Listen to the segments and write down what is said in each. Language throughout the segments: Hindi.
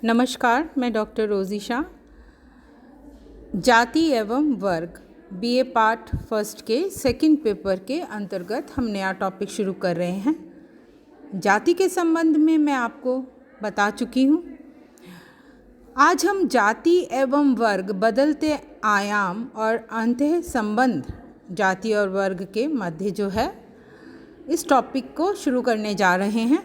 नमस्कार, मैं डॉक्टर रोज़ी शाह। जाति एवं वर्ग बीए पार्ट फर्स्ट के सेकंड पेपर के अंतर्गत हम नया टॉपिक शुरू कर रहे हैं। जाति के संबंध में मैं आपको बता चुकी हूँ। आज हम जाति एवं वर्ग बदलते आयाम और अंतः संबंध जाति और वर्ग के मध्य जो है इस टॉपिक को शुरू करने जा रहे हैं।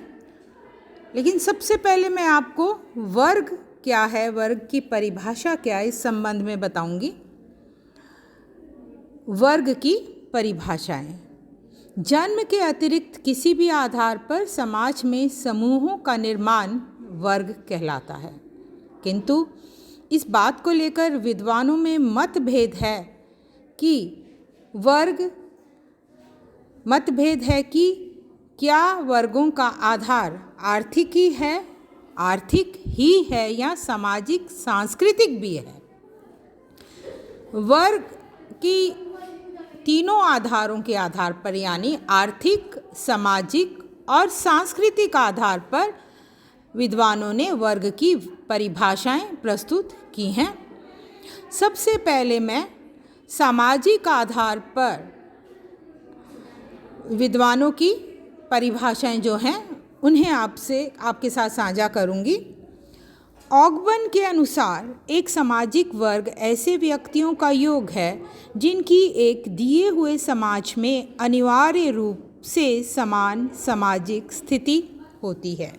लेकिन सबसे पहले मैं आपको वर्ग क्या है, वर्ग की परिभाषा क्या है, इस संबंध में बताऊंगी। वर्ग की परिभाषाएं। जन्म के अतिरिक्त किसी भी आधार पर समाज में समूहों का निर्माण वर्ग कहलाता है, किंतु इस बात को लेकर विद्वानों में मतभेद है कि क्या वर्गों का आधार आर्थिक ही है या सामाजिक सांस्कृतिक भी है। वर्ग की तीनों आधारों के आधार पर यानी आर्थिक, सामाजिक और सांस्कृतिक आधार पर विद्वानों ने वर्ग की परिभाषाएं प्रस्तुत की हैं। सबसे पहले मैं सामाजिक आधार पर विद्वानों की परिभाषाएं जो हैं उन्हें आपके साथ साझा करूंगी। ऑगबर्न के अनुसार एक सामाजिक वर्ग ऐसे व्यक्तियों का योग है जिनकी एक दिए हुए समाज में अनिवार्य रूप से समान सामाजिक स्थिति होती है।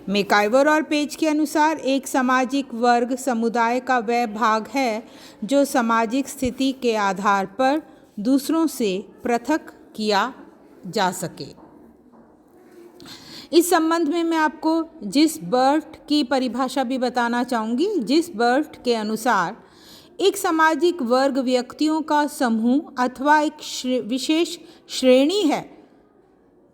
मैकाइवर और पेज के अनुसार एक सामाजिक वर्ग समुदाय का वह भाग है जो सामाजिक स्थिति के आधार पर दूसरों से पृथक किया जा सके। इस संबंध में मैं आपको जिस बर्ट की परिभाषा भी बताना चाहूँगी। जिस बर्ट के अनुसार एक सामाजिक वर्ग व्यक्तियों का समूह अथवा एक विशेष श्रेणी है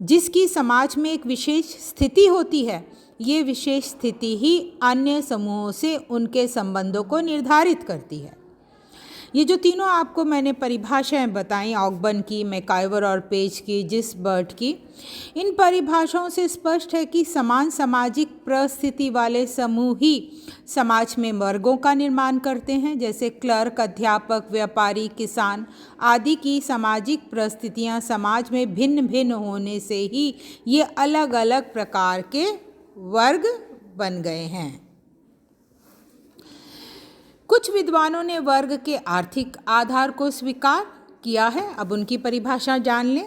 जिसकी समाज में एक विशेष स्थिति होती है। ये विशेष स्थिति ही अन्य समूहों से उनके संबंधों को निर्धारित करती है। ये जो तीनों आपको मैंने परिभाषाएं बताई, ऑगबर्न की, मैकाइवर और पेज की, जिस बर्ट की, इन परिभाषाओं से स्पष्ट है कि समान सामाजिक परिस्थिति वाले समूह ही समाज में वर्गों का निर्माण करते हैं। जैसे क्लर्क, अध्यापक, व्यापारी, किसान आदि की सामाजिक परिस्थितियां समाज में भिन्न भिन्न होने से ही ये अलग अलग प्रकार के वर्ग बन गए हैं। कुछ विद्वानों ने वर्ग के आर्थिक आधार को स्वीकार किया है। अब उनकी परिभाषा जान लें।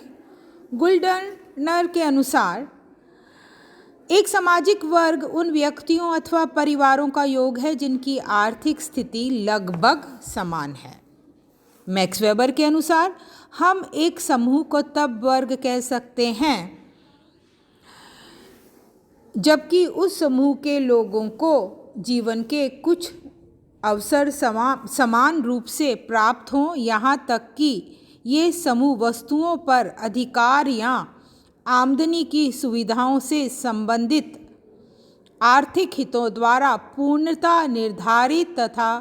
गुल्डनर के अनुसार एक सामाजिक वर्ग उन व्यक्तियों अथवा परिवारों का योग है जिनकी आर्थिक स्थिति लगभग समान है। मैक्स वेबर के अनुसार हम एक समूह को तब वर्ग कह सकते हैं जबकि उस समूह के लोगों को जीवन के कुछ अवसर समान रूप से प्राप्त हों, यहाँ तक कि ये समूह वस्तुओं पर अधिकार या आमदनी की सुविधाओं से संबंधित आर्थिक हितों द्वारा पूर्णतः निर्धारित तथा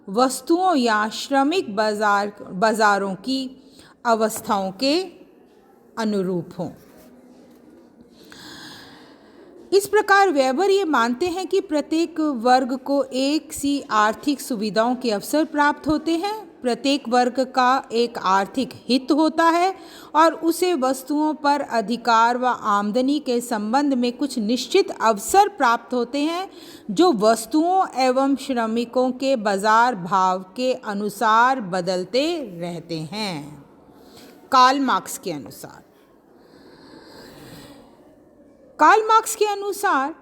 वस्तुओं या श्रमिक बाजारों की अवस्थाओं के अनुरूप हों। इस प्रकार वेबर ये मानते हैं कि प्रत्येक वर्ग को एक सी आर्थिक सुविधाओं के अवसर प्राप्त होते हैं। प्रत्येक वर्ग का एक आर्थिक हित होता है और उसे वस्तुओं पर अधिकार व आमदनी के संबंध में कुछ निश्चित अवसर प्राप्त होते हैं जो वस्तुओं एवं श्रमिकों के बाजार भाव के अनुसार बदलते रहते हैं। कार्ल मार्क्स के अनुसार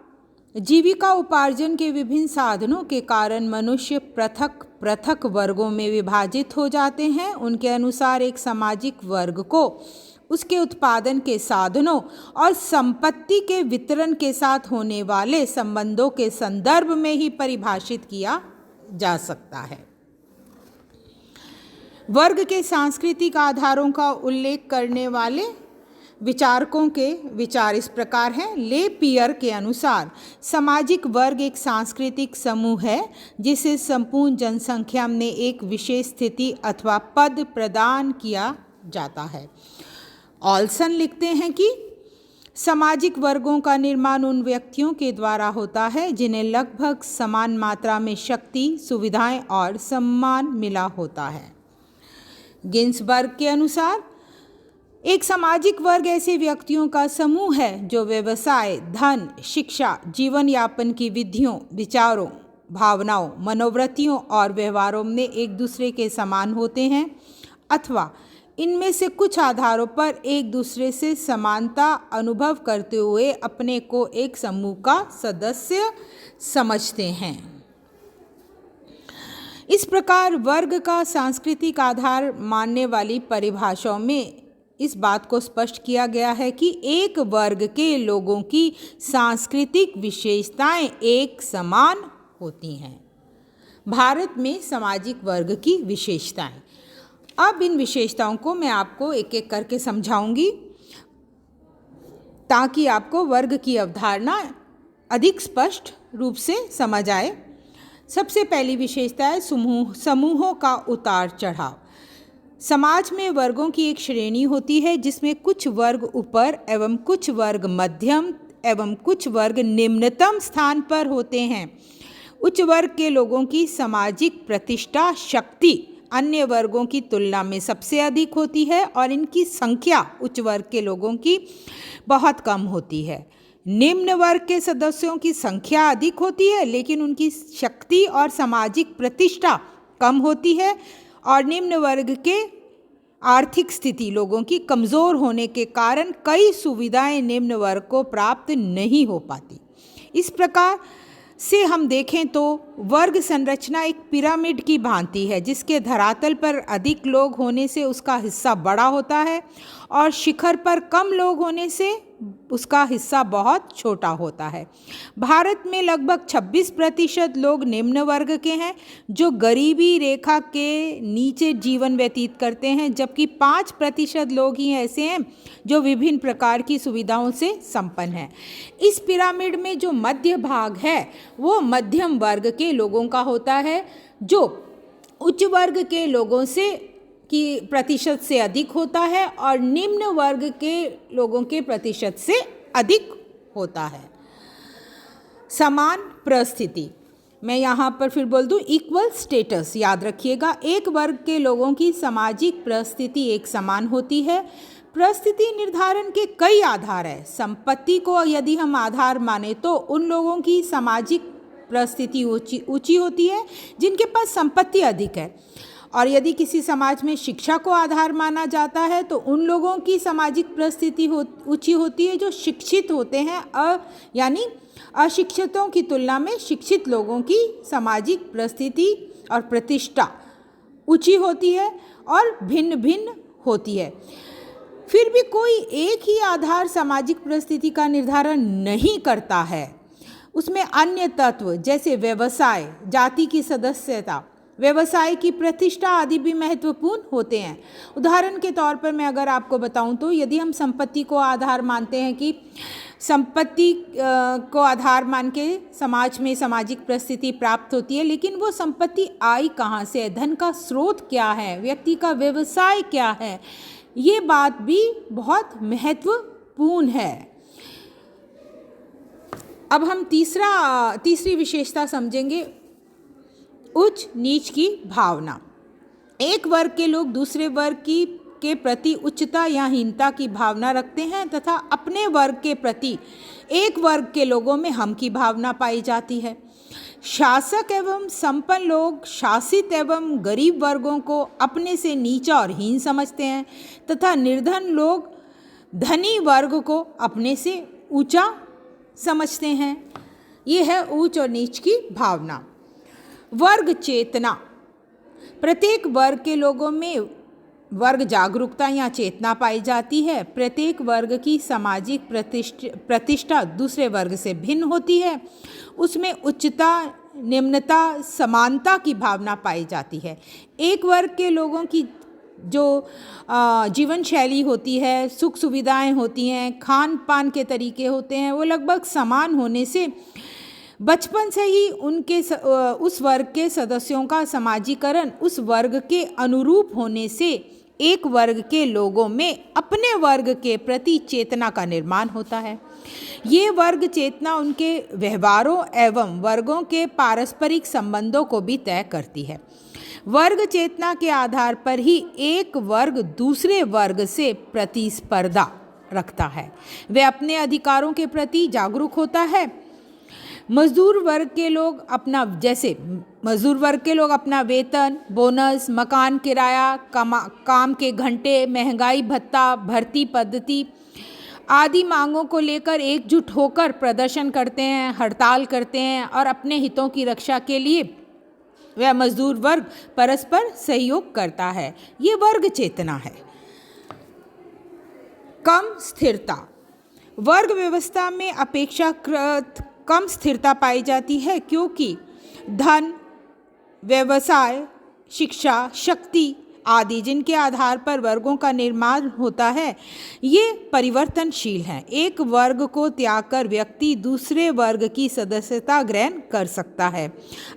जीविका उपार्जन के विभिन्न साधनों के कारण मनुष्य पृथक पृथक वर्गों में विभाजित हो जाते हैं। उनके अनुसार एक सामाजिक वर्ग को उसके उत्पादन के साधनों और संपत्ति के वितरण के साथ होने वाले संबंधों के संदर्भ में ही परिभाषित किया जा सकता है। वर्ग के सांस्कृतिक आधारों का उल्लेख करने वाले विचारकों के विचार इस प्रकार हैं। ले पियर के अनुसार सामाजिक वर्ग एक सांस्कृतिक समूह है जिसे संपूर्ण जनसंख्या में एक विशेष स्थिति अथवा पद प्रदान किया जाता है। ऑल्सन लिखते हैं कि सामाजिक वर्गों का निर्माण उन व्यक्तियों के द्वारा होता है जिन्हें लगभग समान मात्रा में शक्ति, सुविधाएं और सम्मान मिला होता है। गिन्सबर्ग के अनुसार एक सामाजिक वर्ग ऐसे व्यक्तियों का समूह है जो व्यवसाय, धन, शिक्षा, जीवन यापन की विधियों, विचारों, भावनाओं, मनोवृत्तियों और व्यवहारों में एक दूसरे के समान होते हैं अथवा इनमें से कुछ आधारों पर एक दूसरे से समानता अनुभव करते हुए अपने को एक समूह का सदस्य समझते हैं। इस प्रकार वर्ग का सांस्कृतिक आधार मानने वाली परिभाषाओं में इस बात को स्पष्ट किया गया है कि एक वर्ग के लोगों की सांस्कृतिक विशेषताएं एक समान होती हैं। भारत में सामाजिक वर्ग की विशेषताएं, अब इन विशेषताओं को मैं आपको एक एक करके समझाऊंगी ताकि आपको वर्ग की अवधारणा अधिक स्पष्ट रूप से समझ आए। सबसे पहली विशेषता है समूहों का उतार चढ़ाव। समाज में वर्गों की एक श्रेणी होती है जिसमें कुछ वर्ग ऊपर एवं कुछ वर्ग मध्यम एवं कुछ वर्ग निम्नतम स्थान पर होते हैं। उच्च वर्ग के लोगों की सामाजिक प्रतिष्ठा, शक्ति अन्य वर्गों की तुलना में सबसे अधिक होती है और इनकी संख्या उच्च वर्ग के लोगों की बहुत कम होती है। निम्न वर्ग के सदस्यों की संख्या अधिक होती है लेकिन उनकी शक्ति और सामाजिक प्रतिष्ठा कम होती है और निम्न वर्ग के आर्थिक स्थिति लोगों की कमज़ोर होने के कारण कई सुविधाएं निम्न वर्ग को प्राप्त नहीं हो पाती। इस प्रकार से हम देखें तो वर्ग संरचना एक पिरामिड की भांति है जिसके धरातल पर अधिक लोग होने से उसका हिस्सा बड़ा होता है और शिखर पर कम लोग होने से उसका हिस्सा बहुत छोटा होता है। भारत में लगभग 26% लोग निम्न वर्ग के हैं जो गरीबी रेखा के नीचे जीवन व्यतीत करते हैं, जबकि 5% लोग ही ऐसे हैं जो विभिन्न प्रकार की सुविधाओं से संपन्न हैं। इस पिरामिड में जो मध्य भाग है वो मध्यम वर्ग के लोगों का होता है जो उच्च वर्ग के लोगों से की प्रतिशत से अधिक होता है और निम्न वर्ग के लोगों के प्रतिशत से अधिक होता है। समान परिस्थिति, मैं यहाँ पर फिर बोल दूँ इक्वल स्टेटस, याद रखिएगा। एक वर्ग के लोगों की सामाजिक परिस्थिति एक समान होती है। परिस्थिति निर्धारण के कई आधार है। संपत्ति को यदि हम आधार माने तो उन लोगों की सामाजिक परिस्थिति ऊंची होती है जिनके पास संपत्ति अधिक है, और यदि किसी समाज में शिक्षा को आधार माना जाता है तो उन लोगों की सामाजिक परिस्थिति ऊंची होती है जो शिक्षित होते हैं, यानी अशिक्षितों की तुलना में शिक्षित लोगों की सामाजिक परिस्थिति और प्रतिष्ठा ऊंची होती है और भिन्न भिन्न होती है। फिर भी कोई एक ही आधार सामाजिक परिस्थिति का निर्धारण नहीं करता है। उसमें अन्य तत्व जैसे व्यवसाय, जाति की सदस्यता, व्यवसाय की प्रतिष्ठा आदि भी महत्वपूर्ण होते हैं। उदाहरण के तौर पर मैं अगर आपको बताऊं तो यदि हम संपत्ति को आधार मानते हैं कि संपत्ति को आधार मान के समाज में सामाजिक परिस्थिति प्राप्त होती है, लेकिन वो संपत्ति आई कहाँ से है, धन का स्रोत क्या है, व्यक्ति का व्यवसाय क्या है, ये बात भी बहुत महत्वपूर्ण है। अब हम तीसरी विशेषता समझेंगे, उच्च नीच की भावना। एक वर्ग के लोग दूसरे वर्ग के प्रति उच्चता या हीनता की भावना रखते हैं तथा अपने वर्ग के प्रति एक वर्ग के लोगों में हम की भावना पाई जाती है। शासक एवं संपन्न लोग शासित एवं गरीब वर्गों को अपने से नीचा और हीन समझते हैं तथा निर्धन लोग धनी वर्ग को अपने से ऊंचा समझते हैं। ये है ऊंच और नीच की भावना। वर्ग चेतना, प्रत्येक वर्ग के लोगों में वर्ग जागरूकता या चेतना पाई जाती है। प्रत्येक वर्ग की सामाजिक प्रतिष्ठा दूसरे वर्ग से भिन्न होती है। उसमें उच्चता, निम्नता, समानता की भावना पाई जाती है। एक वर्ग के लोगों की जो जीवन शैली होती है, सुख सुविधाएं होती हैं, खान पान के तरीके होते हैं, वो लगभग समान होने से बचपन से ही उस वर्ग के सदस्यों का समाजीकरण उस वर्ग के अनुरूप होने से एक वर्ग के लोगों में अपने वर्ग के प्रति चेतना का निर्माण होता है। ये वर्ग चेतना उनके व्यवहारों एवं वर्गों के पारस्परिक संबंधों को भी तय करती है। वर्ग चेतना के आधार पर ही एक वर्ग दूसरे वर्ग से प्रतिस्पर्धा रखता है, वह अपने अधिकारों के प्रति जागरूक होता है। मजदूर वर्ग के लोग अपना वेतन, बोनस, मकान किराया, काम के घंटे, महंगाई भत्ता, भर्ती पद्धति आदि मांगों को लेकर एकजुट होकर प्रदर्शन करते हैं, हड़ताल करते हैं और अपने हितों की रक्षा के लिए वह मजदूर वर्ग परस्पर सहयोग करता है। ये वर्ग चेतना है। कम स्थिरता। वर्ग व्यवस्था में अपेक्षाकृत कम स्थिरता पाई जाती है, क्योंकि धन, व्यवसाय, शिक्षा, शक्ति आदि जिनके आधार पर वर्गों का निर्माण होता है, ये परिवर्तनशील हैं। एक वर्ग को त्याग कर व्यक्ति दूसरे वर्ग की सदस्यता ग्रहण कर सकता है,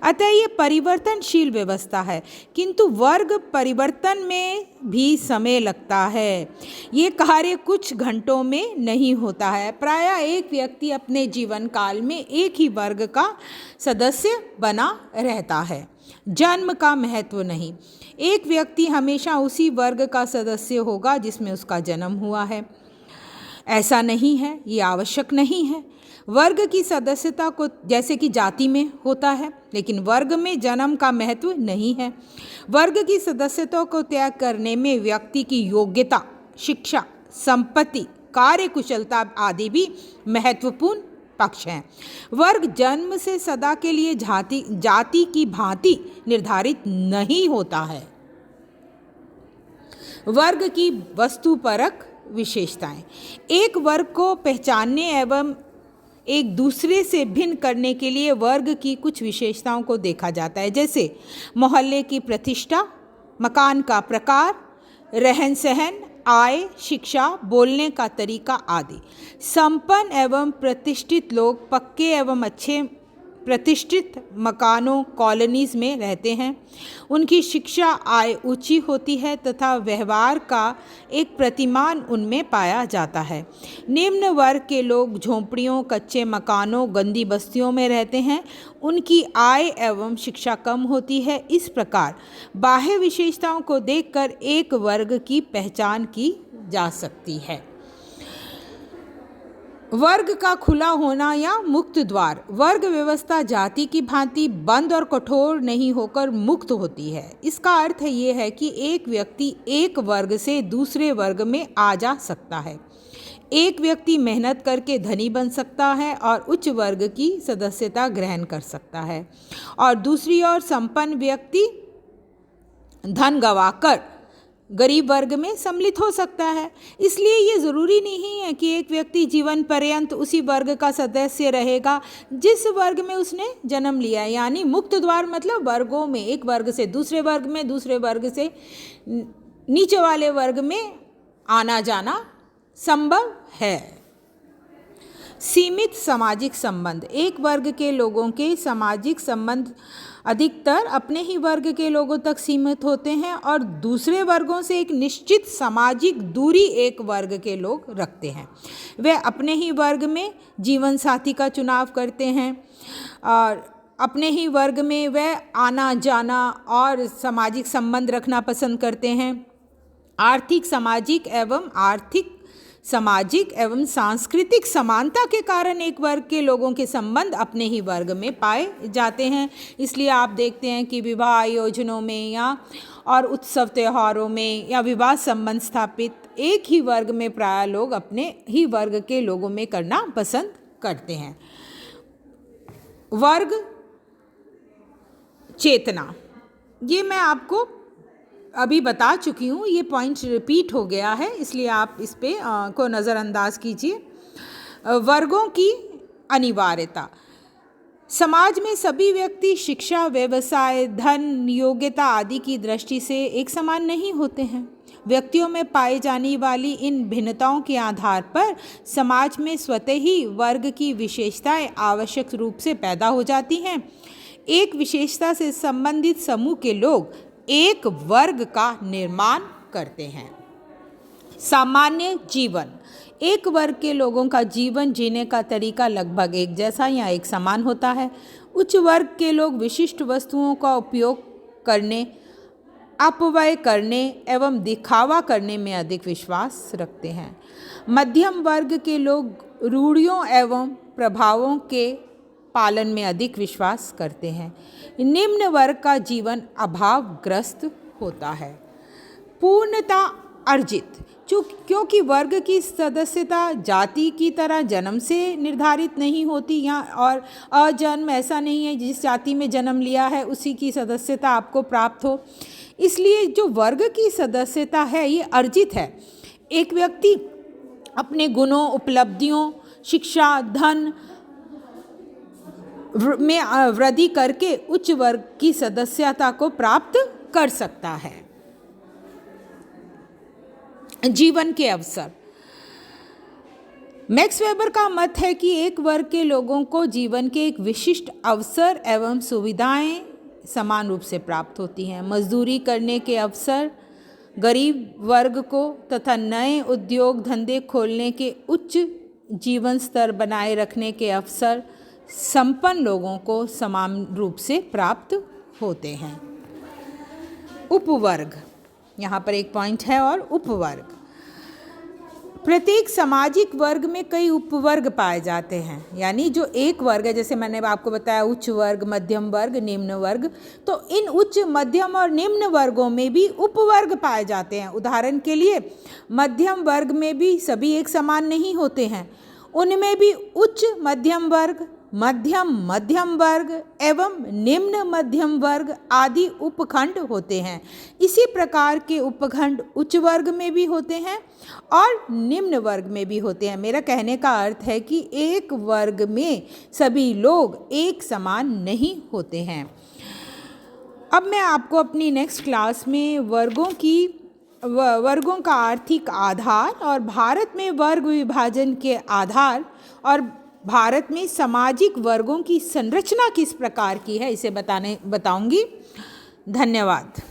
अतः ये परिवर्तनशील व्यवस्था है। किंतु वर्ग परिवर्तन में भी समय लगता है, ये कार्य कुछ घंटों में नहीं होता है। प्रायः एक व्यक्ति अपने जीवन काल में एक ही वर्ग का सदस्य बना रहता है। जन्म का महत्व नहीं। एक व्यक्ति हमेशा उसी वर्ग का सदस्य होगा जिसमें उसका जन्म हुआ है। ऐसा नहीं है, ये आवश्यक नहीं है। वर्ग की सदस्यता को जैसे कि जाति में होता है, लेकिन वर्ग में जन्म का महत्व नहीं है। वर्ग की सदस्यता को त्याग करने में व्यक्ति की योग्यता, शिक्षा, संपत्ति, कार्यकुशलता आदि भी महत्वपूर्ण पक्ष हैं। वर्ग जन्म से सदा के लिए जाति की भांति निर्धारित नहीं होता है। वर्ग की वस्तुपरक विशेषताएं। एक वर्ग को पहचानने एवं एक दूसरे से भिन्न करने के लिए वर्ग की कुछ विशेषताओं को देखा जाता है, जैसे मोहल्ले की प्रतिष्ठा, मकान का प्रकार, रहन सहन, आय, शिक्षा, बोलने का तरीका आदि। संपन्न एवं प्रतिष्ठित लोग पक्के एवं अच्छे प्रतिष्ठित मकानों, कॉलोनीज में रहते हैं। उनकी शिक्षा, आय ऊंची होती है तथा व्यवहार का एक प्रतिमान उनमें पाया जाता है। निम्न वर्ग के लोग झोंपड़ियों, कच्चे मकानों, गंदी बस्तियों में रहते हैं। उनकी आय एवं शिक्षा कम होती है। इस प्रकार बाह्य विशेषताओं को देखकर एक वर्ग की पहचान की जा सकती है। वर्ग का खुला होना या मुक्त द्वार। वर्ग व्यवस्था जाति की भांति बंद और कठोर नहीं होकर मुक्त होती है। इसका अर्थ ये है कि एक व्यक्ति एक वर्ग से दूसरे वर्ग में आ जा सकता है। एक व्यक्ति मेहनत करके धनी बन सकता है और उच्च वर्ग की सदस्यता ग्रहण कर सकता है, और दूसरी ओर संपन्न व्यक्ति धन गंवाकर गरीब वर्ग में सम्मिलित हो सकता है। इसलिए ये ज़रूरी नहीं है कि एक व्यक्ति जीवन पर्यंत उसी वर्ग का सदस्य रहेगा जिस वर्ग में उसने जन्म लिया है। यानी मुक्त द्वार मतलब वर्गों में, एक वर्ग से दूसरे वर्ग में, दूसरे वर्ग से नीचे वाले वर्ग में आना जाना संभव है। सीमित सामाजिक संबंध। एक वर्ग के लोगों के सामाजिक संबंध अधिकतर अपने ही वर्ग के लोगों तक सीमित होते हैं और दूसरे वर्गों से एक निश्चित सामाजिक दूरी एक वर्ग के लोग रखते हैं। वे अपने ही वर्ग में जीवन साथी का चुनाव करते हैं और अपने ही वर्ग में वे आना जाना और सामाजिक संबंध रखना पसंद करते हैं। सामाजिक एवं सांस्कृतिक समानता के कारण एक वर्ग के लोगों के संबंध अपने ही वर्ग में पाए जाते हैं। इसलिए आप देखते हैं कि विवाह आयोजनों में या और उत्सव त्योहारों में या विवाह संबंध स्थापित एक ही वर्ग में प्राय लोग अपने ही वर्ग के लोगों में करना पसंद करते हैं। वर्ग चेतना, ये मैं आपको अभी बता चुकी हूँ, ये पॉइंट रिपीट हो गया है, इसलिए आप इस पे को नज़रअंदाज कीजिए। वर्गों की अनिवार्यता। समाज में सभी व्यक्ति शिक्षा, व्यवसाय, धन, योग्यता आदि की दृष्टि से एक समान नहीं होते हैं। व्यक्तियों में पाई जाने वाली इन भिन्नताओं के आधार पर समाज में स्वतः ही वर्ग की विशेषताएं आवश्यक रूप से पैदा हो जाती हैं। एक विशेषता से संबंधित समूह के लोग एक वर्ग का निर्माण करते हैं। सामान्य जीवन, एक वर्ग के लोगों का जीवन जीने का तरीका लगभग एक जैसा या एक समान होता है। उच्च वर्ग के लोग विशिष्ट वस्तुओं का उपयोग करने, अपव्यय करने एवं दिखावा करने में अधिक विश्वास रखते हैं। मध्यम वर्ग के लोग रूढ़ियों एवं प्रभावों के पालन में अधिक विश्वास करते हैं। निम्न वर्ग का जीवन अभावग्रस्त होता है। पूर्णता अर्जित, क्योंकि वर्ग की सदस्यता जाति की तरह जन्म से निर्धारित नहीं होती या और अजन्म, ऐसा नहीं है जिस जाति में जन्म लिया है उसी की सदस्यता आपको प्राप्त हो। इसलिए जो वर्ग की सदस्यता है ये अर्जित है। एक व्यक्ति अपने गुणों, उपलब्धियों, शिक्षा, धन में वृद्धि करके उच्च वर्ग की सदस्यता को प्राप्त कर सकता है। जीवन के अवसर, मैक्स वेबर का मत है कि एक वर्ग के लोगों को जीवन के एक विशिष्ट अवसर एवं सुविधाएं समान रूप से प्राप्त होती हैं। मजदूरी करने के अवसर गरीब वर्ग को तथा नए उद्योग धंधे खोलने के उच्च जीवन स्तर बनाए रखने के अवसर संपन्न लोगों को समान रूप से प्राप्त होते हैं। उपवर्ग, यहाँ पर एक पॉइंट है और उपवर्ग। प्रत्येक सामाजिक वर्ग में कई उपवर्ग पाए जाते हैं। यानी जो एक वर्ग है, जैसे मैंने आपको बताया उच्च वर्ग, मध्यम वर्ग, निम्न वर्ग, तो इन उच्च, मध्यम और निम्न वर्गों में भी उपवर्ग पाए जाते हैं। उदाहरण के लिए मध्यम वर्ग में भी सभी एक समान नहीं होते हैं, उनमें भी उच्च मध्यम वर्ग, मध्यम वर्ग एवं निम्न मध्यम वर्ग आदि उपखंड होते हैं। इसी प्रकार के उपखंड उच्च वर्ग में भी होते हैं और निम्न वर्ग में भी होते हैं। मेरा कहने का अर्थ है कि एक वर्ग में सभी लोग एक समान नहीं होते हैं। अब मैं आपको अपनी नेक्स्ट क्लास में वर्गों का आर्थिक आधार और भारत में वर्ग विभाजन के आधार और भारत में सामाजिक वर्गों की संरचना किस प्रकार की है इसे बताऊंगी। धन्यवाद।